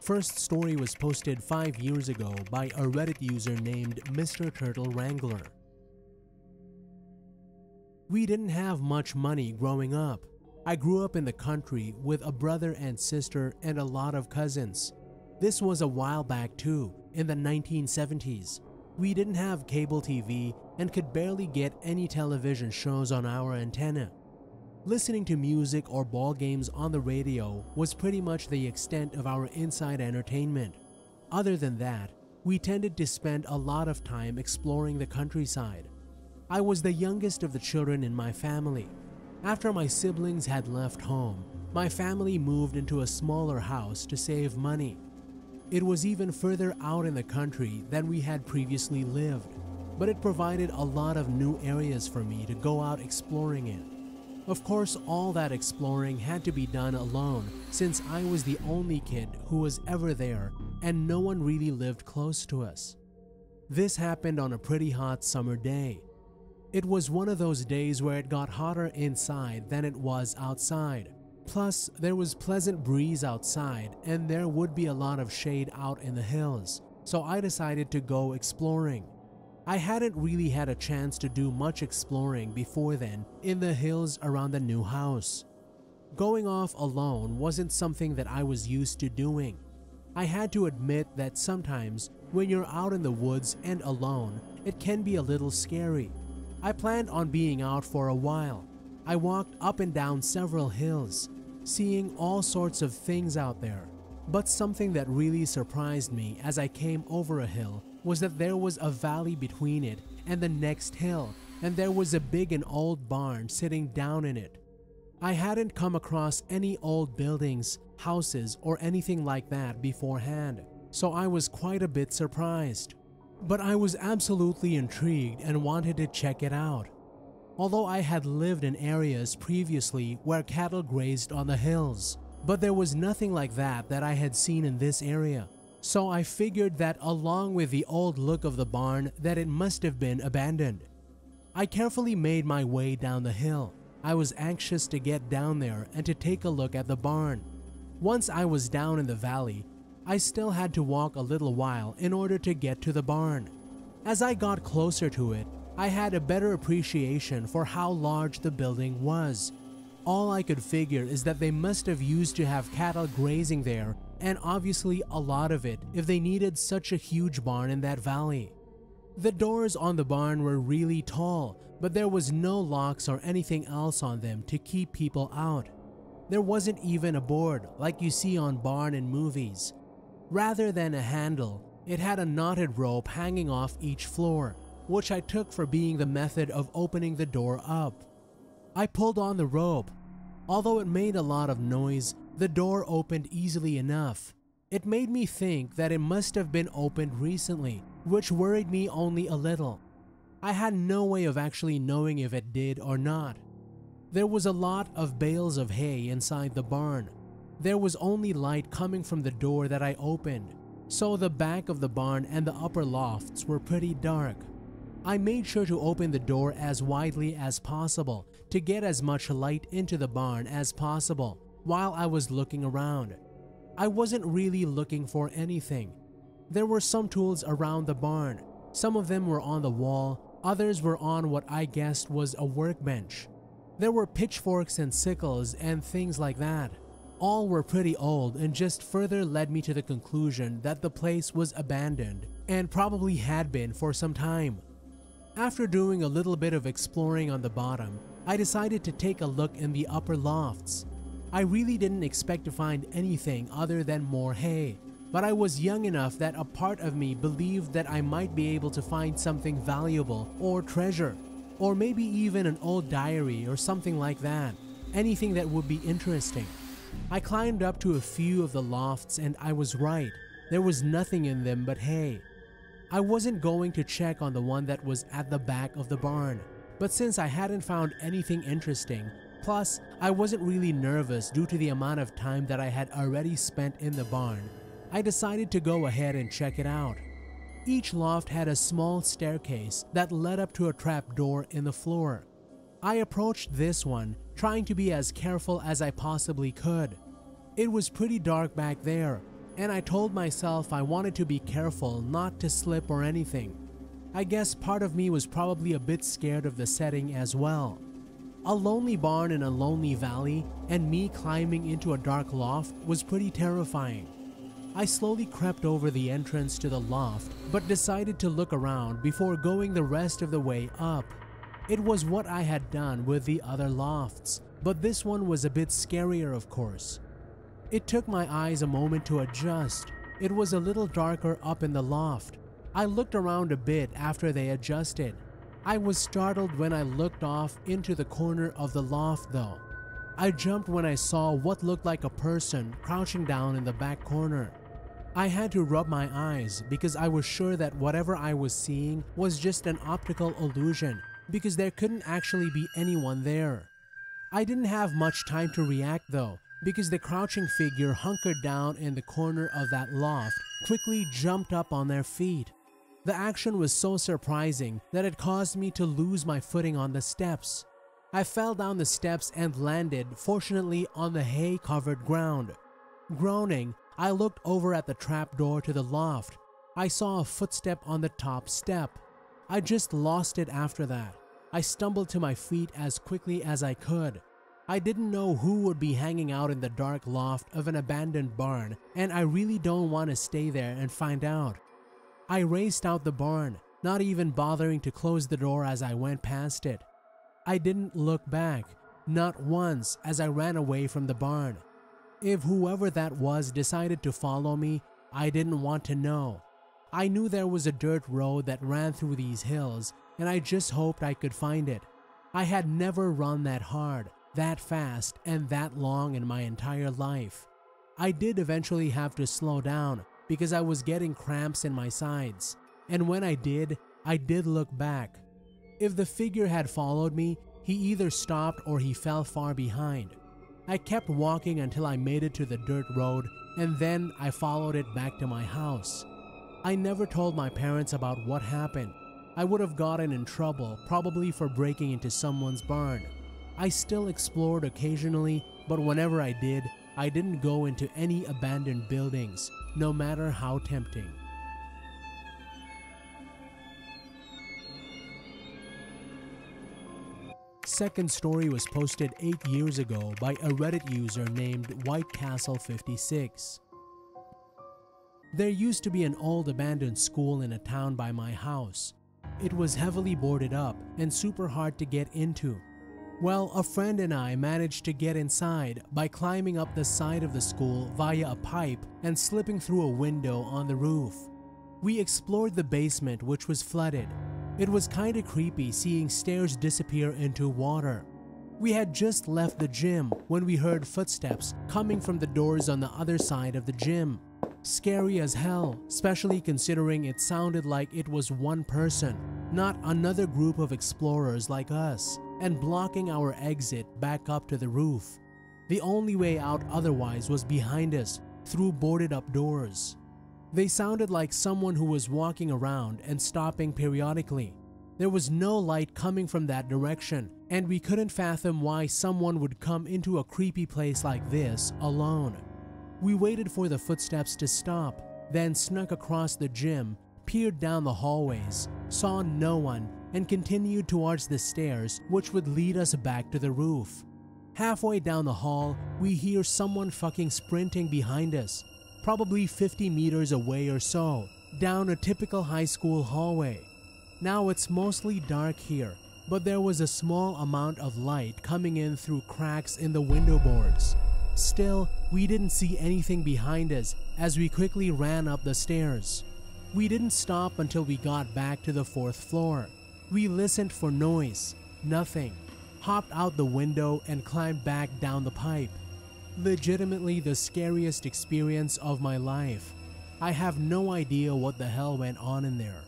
first story was posted 5 years ago by a Reddit user named Mr. Turtle Wrangler. We didn't have much money growing up. I grew up in the country with a brother and sister and a lot of cousins. This was a while back too, in the 1970s. We didn't have cable TV and could barely get any television shows on our antenna. Listening to music or ball games on the radio was pretty much the extent of our inside entertainment. Other than that, we tended to spend a lot of time exploring the countryside. I was the youngest of the children in my family. After my siblings had left home, my family moved into a smaller house to save money. It was even further out in the country than we had previously lived, but it provided a lot of new areas for me to go out exploring in. Of course, all that exploring had to be done alone since I was the only kid who was ever there and no one really lived close to us. This happened on a pretty hot summer day. It was one of those days where it got hotter inside than it was outside. Plus, there was pleasant breeze outside and there would be a lot of shade out in the hills, so I decided to go exploring. I hadn't really had a chance to do much exploring before then in the hills around the new house. Going off alone wasn't something that I was used to doing. I had to admit that sometimes when you're out in the woods and alone, it can be a little scary. I planned on being out for a while. I walked up and down several hills, seeing all sorts of things out there. But something that really surprised me as I came over a hill was that there was a valley between it and the next hill, and there was a big and old barn sitting down in it. I hadn't come across any old buildings, houses, or anything like that beforehand, so I was quite a bit surprised. But I was absolutely intrigued and wanted to check it out. Although I had lived in areas previously where cattle grazed on the hills, but there was nothing like that I had seen in this area. So I figured that along with the old look of the barn that it must have been abandoned. I carefully made my way down the hill. I was anxious to get down there and to take a look at the barn. Once I was down in the valley, I still had to walk a little while in order to get to the barn. As I got closer to it, I had a better appreciation for how large the building was. All I could figure is that they must have used to have cattle grazing there, and obviously a lot of it if they needed such a huge barn in that valley. The doors on the barn were really tall, but there was no locks or anything else on them to keep people out. There wasn't even a board like you see on barn in movies. Rather than a handle, it had a knotted rope hanging off each floor, which I took for being the method of opening the door up. I pulled on the rope. Although it made a lot of noise, the door opened easily enough. It made me think that it must have been opened recently, which worried me only a little. I had no way of actually knowing if it did or not. There was a lot of bales of hay inside the barn. There was only light coming from the door that I opened, so the back of the barn and the upper lofts were pretty dark. I made sure to open the door as widely as possible to get as much light into the barn as possible while I was looking around. I wasn't really looking for anything. There were some tools around the barn. Some of them were on the wall, others were on what I guessed was a workbench. There were pitchforks and sickles and things like that. All were pretty old and just further led me to the conclusion that the place was abandoned and probably had been for some time. After doing a little bit of exploring on the bottom, I decided to take a look in the upper lofts. I really didn't expect to find anything other than more hay, but I was young enough that a part of me believed that I might be able to find something valuable or treasure, or maybe even an old diary or something like that, anything that would be interesting. I climbed up to a few of the lofts and I was right, there was nothing in them but hay. I wasn't going to check on the one that was at the back of the barn, but since I hadn't found anything interesting, plus I wasn't really nervous due to the amount of time that I had already spent in the barn, I decided to go ahead and check it out. Each loft had a small staircase that led up to a trap door in the floor. I approached this one, trying to be as careful as I possibly could. It was pretty dark back there, and I told myself I wanted to be careful not to slip or anything. I guess part of me was probably a bit scared of the setting as well. A lonely barn in a lonely valley and me climbing into a dark loft was pretty terrifying. I slowly crept over the entrance to the loft but decided to look around before going the rest of the way up. It was what I had done with the other lofts, but this one was a bit scarier, of course. It took my eyes a moment to adjust. It was a little darker up in the loft. I looked around a bit after they adjusted. I was startled when I looked off into the corner of the loft though. I jumped when I saw what looked like a person crouching down in the back corner. I had to rub my eyes because I was sure that whatever I was seeing was just an optical illusion because there couldn't actually be anyone there. I didn't have much time to react though, because the crouching figure hunkered down in the corner of that loft quickly jumped up on their feet. The action was so surprising that it caused me to lose my footing on the steps. I fell down the steps and landed, fortunately, on the hay-covered ground. Groaning, I looked over at the trapdoor to the loft. I saw a footstep on the top step. I just lost it after that. I stumbled to my feet as quickly as I could. I didn't know who would be hanging out in the dark loft of an abandoned barn, and I really don't want to stay there and find out. I raced out the barn, not even bothering to close the door as I went past it. I didn't look back, not once, as I ran away from the barn. If whoever that was decided to follow me, I didn't want to know. I knew there was a dirt road that ran through these hills, and I just hoped I could find it. I had never run that hard, that fast, and that long in my entire life. I did eventually have to slow down because I was getting cramps in my sides, and when I did look back. If the figure had followed me, he either stopped or he fell far behind. I kept walking until I made it to the dirt road, and then I followed it back to my house. I never told my parents about what happened. I would have gotten in trouble, probably for breaking into someone's barn. I still explored occasionally, but whenever I did, I didn't go into any abandoned buildings, no matter how tempting. Second story was posted 8 years ago by a Reddit user named WhiteCastle56. There used to be an old abandoned school in a town by my house. It was heavily boarded up and super hard to get into. Well, a friend and I managed to get inside by climbing up the side of the school via a pipe and slipping through a window on the roof. We explored the basement, which was flooded. It was kinda creepy seeing stairs disappear into water. We had just left the gym when we heard footsteps coming from the doors on the other side of the gym. Scary as hell, especially considering it sounded like it was one person, not another group of explorers like us, and blocking our exit back up to the roof. The only way out otherwise was behind us, through boarded up doors. They sounded like someone who was walking around and stopping periodically. There was no light coming from that direction, and we couldn't fathom why someone would come into a creepy place like this alone. We waited for the footsteps to stop, then snuck across the gym, peered down the hallways, saw no one, and continued towards the stairs which would lead us back to the roof. Halfway down the hall, we hear someone fucking sprinting behind us, probably 50 meters away or so, down a typical high school hallway. Now it's mostly dark here, but there was a small amount of light coming in through cracks in the window boards. Still, we didn't see anything behind us as we quickly ran up the stairs. We didn't stop until we got back to the 4th floor. We listened for noise, nothing, hopped out the window and climbed back down the pipe. Legitimately the scariest experience of my life. I have no idea what the hell went on in there.